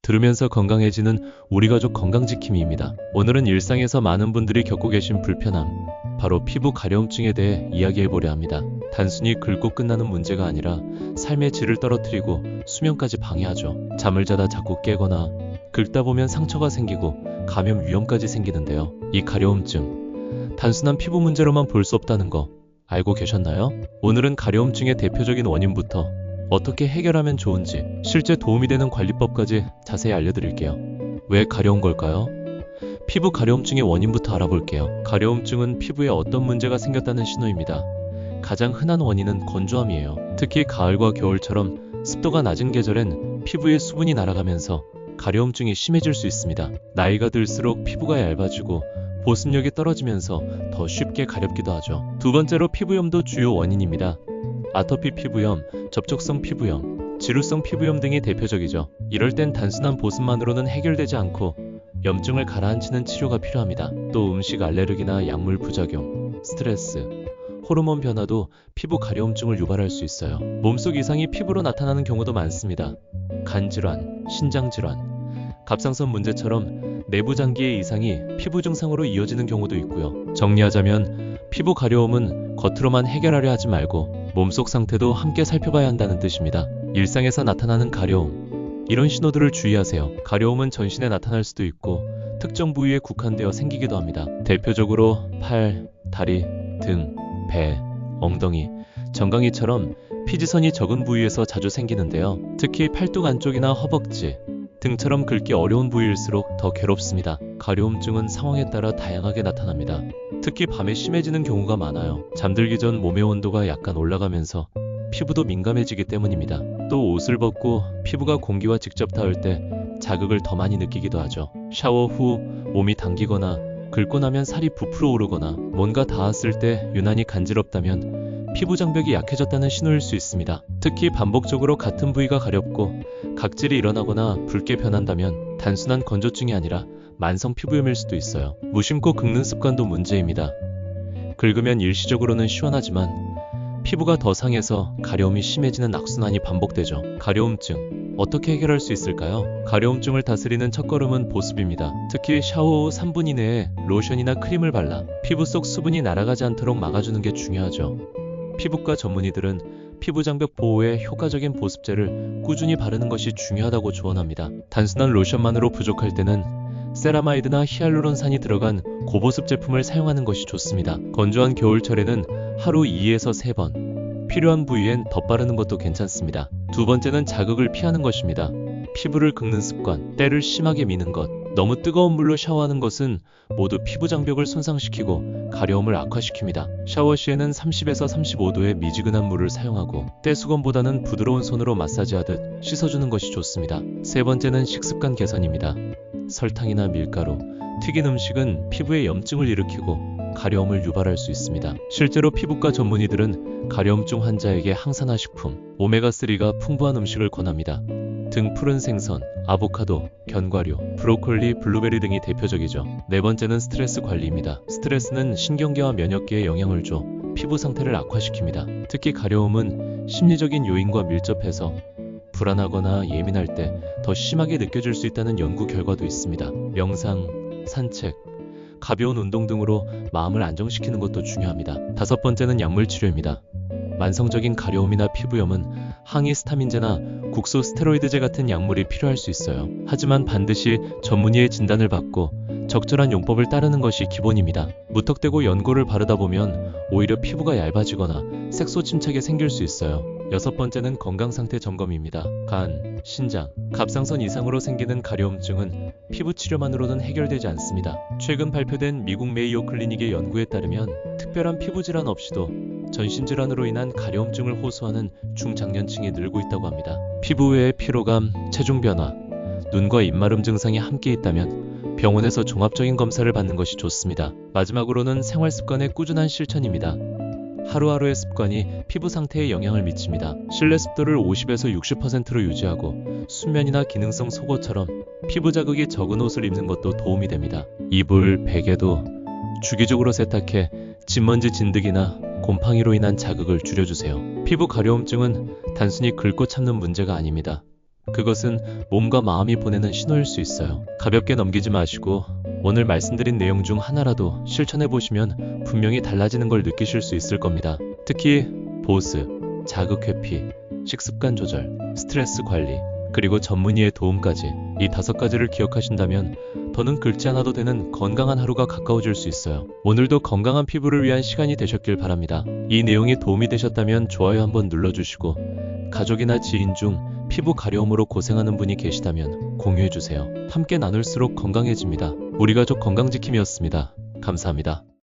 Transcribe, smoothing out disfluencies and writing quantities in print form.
들으면서 건강해지는 우리 가족 건강지킴이입니다. 오늘은 일상에서 많은 분들이 겪고 계신 불편함, 바로 피부 가려움증에 대해 이야기해보려 합니다. 단순히 긁고 끝나는 문제가 아니라 삶의 질을 떨어뜨리고 수면까지 방해하죠. 잠을 자다 자꾸 깨거나 긁다 보면 상처가 생기고 감염 위험까지 생기는데요. 이 가려움증, 단순한 피부 문제로만 볼 수 없다는 거 알고 계셨나요? 오늘은 가려움증의 대표적인 원인부터 어떻게 해결하면 좋은지, 실제 도움이 되는 관리법까지 자세히 알려드릴게요. 왜 가려운 걸까요? 피부 가려움증의 원인부터 알아볼게요. 가려움증은 피부에 어떤 문제가 생겼다는 신호입니다. 가장 흔한 원인은 건조함이에요. 특히 가을과 겨울처럼 습도가 낮은 계절엔 피부에 수분이 날아가면서 가려움증이 심해질 수 있습니다. 나이가 들수록 피부가 얇아지고 보습력이 떨어지면서 더 쉽게 가렵기도 하죠. 두 번째로 피부염도 주요 원인입니다. 아토피 피부염, 접촉성 피부염, 지루성 피부염 등이 대표적이죠. 이럴 땐 단순한 보습만으로는 해결되지 않고 염증을 가라앉히는 치료가 필요합니다. 또 음식 알레르기나 약물 부작용, 스트레스, 호르몬 변화도 피부 가려움증을 유발할 수 있어요. 몸속 이상이 피부로 나타나는 경우도 많습니다. 간질환, 신장질환, 갑상선 문제처럼 내부 장기의 이상이 피부 증상으로 이어지는 경우도 있고요. 정리하자면 피부 가려움은 겉으로만 해결하려 하지 말고 몸속 상태도 함께 살펴봐야 한다는 뜻입니다. 일상에서 나타나는 가려움, 이런 신호들을 주의하세요. 가려움은 전신에 나타날 수도 있고 특정 부위에 국한되어 생기기도 합니다. 대표적으로 팔, 다리, 등, 배, 엉덩이, 정강이처럼 피지선이 적은 부위에서 자주 생기는데요. 특히 팔뚝 안쪽이나 허벅지, 등처럼 긁기 어려운 부위일수록 더 괴롭습니다. 가려움증은 상황에 따라 다양하게 나타납니다. 특히 밤에 심해지는 경우가 많아요. 잠들기 전 몸의 온도가 약간 올라가면서 피부도 민감해지기 때문입니다. 또 옷을 벗고 피부가 공기와 직접 닿을 때 자극을 더 많이 느끼기도 하죠. 샤워 후 몸이 당기거나 긁고 나면 살이 부풀어 오르거나 뭔가 닿았을 때 유난히 간지럽다면 피부 장벽이 약해졌다는 신호일 수 있습니다. 특히 반복적으로 같은 부위가 가렵고 각질이 일어나거나 붉게 변한다면 단순한 건조증이 아니라 만성 피부염일 수도 있어요. 무심코 긁는 습관도 문제입니다. 긁으면 일시적으로는 시원하지만 피부가 더 상해서 가려움이 심해지는 악순환이 반복되죠. 가려움증, 어떻게 해결할 수 있을까요? 가려움증을 다스리는 첫걸음은 보습입니다. 특히 샤워 후 3분 이내에 로션이나 크림을 발라 피부 속 수분이 날아가지 않도록 막아주는 게 중요하죠. 피부과 전문의들은 피부 장벽 보호에 효과적인 보습제를 꾸준히 바르는 것이 중요하다고 조언합니다. 단순한 로션만으로 부족할 때는 세라마이드나 히알루론산이 들어간 고보습 제품을 사용하는 것이 좋습니다. 건조한 겨울철에는 하루 2에서 3번, 필요한 부위엔 덧바르는 것도 괜찮습니다. 두 번째는 자극을 피하는 것입니다. 피부를 긁는 습관, 때를 심하게 미는 것, 너무 뜨거운 물로 샤워하는 것은 모두 피부 장벽을 손상시키고 가려움을 악화시킵니다. 샤워 시에는 30에서 35도의 미지근한 물을 사용하고 떼수건보다는 부드러운 손으로 마사지하듯 씻어주는 것이 좋습니다. 세 번째는 식습관 개선입니다. 설탕이나 밀가루, 튀긴 음식은 피부에 염증을 일으키고 가려움을 유발할 수 있습니다. 실제로 피부과 전문의들은 가려움증 환자에게 항산화 식품, 오메가3가 풍부한 음식을 권합니다. 등 푸른 생선, 아보카도, 견과류, 브로콜리, 블루베리 등이 대표적이죠. 네 번째는 스트레스 관리입니다. 스트레스는 신경계와 면역계에 영향을 줘 피부 상태를 악화시킵니다. 특히 가려움은 심리적인 요인과 밀접해서 불안하거나 예민할 때 더 심하게 느껴질 수 있다는 연구 결과도 있습니다. 명상, 산책, 가벼운 운동 등으로 마음을 안정시키는 것도 중요합니다. 다섯 번째는 약물 치료입니다. 만성적인 가려움이나 피부염은 항히스타민제나 국소 스테로이드제 같은 약물이 필요할 수 있어요. 하지만 반드시 전문의의 진단을 받고 적절한 용법을 따르는 것이 기본입니다. 무턱대고 연고를 바르다 보면 오히려 피부가 얇아지거나 색소 침착이 생길 수 있어요. 여섯 번째는 건강상태 점검입니다. 간, 신장, 갑상선 이상으로 생기는 가려움증은 피부 치료만으로는 해결되지 않습니다. 최근 발표된 미국 메이오 클리닉의 연구에 따르면 특별한 피부 질환 없이도 전신질환으로 인한 가려움증을 호소하는 중장년층이 늘고 있다고 합니다. 피부 외에 피로감, 체중 변화, 눈과 입마름 증상이 함께 있다면 병원에서 종합적인 검사를 받는 것이 좋습니다. 마지막으로는 생활습관의 꾸준한 실천입니다. 하루하루의 습관이 피부 상태에 영향을 미칩니다. 실내 습도를 50에서 60%로 유지하고 수면이나 기능성 속옷처럼 피부 자극이 적은 옷을 입는 것도 도움이 됩니다. 이불, 베개도 주기적으로 세탁해 진먼지 진드기나 곰팡이로 인한 자극을 줄여주세요. 피부 가려움증은 단순히 긁고 참는 문제가 아닙니다. 그것은 몸과 마음이 보내는 신호일 수 있어요. 가볍게 넘기지 마시고 오늘 말씀드린 내용 중 하나라도 실천해 보시면 분명히 달라지는 걸 느끼실 수 있을 겁니다. 특히 보습, 자극 회피, 식습관 조절, 스트레스 관리, 그리고 전문의의 도움까지 이 5가지를 기억하신다면 더는 긁지 않아도 되는 건강한 하루가 가까워질 수 있어요. 오늘도 건강한 피부를 위한 시간이 되셨길 바랍니다. 이 내용이 도움이 되셨다면 좋아요 한번 눌러주시고 가족이나 지인 중 피부 가려움으로 고생하는 분이 계시다면 공유해주세요. 함께 나눌수록 건강해집니다. 우리 가족 건강지킴이었습니다. 감사합니다.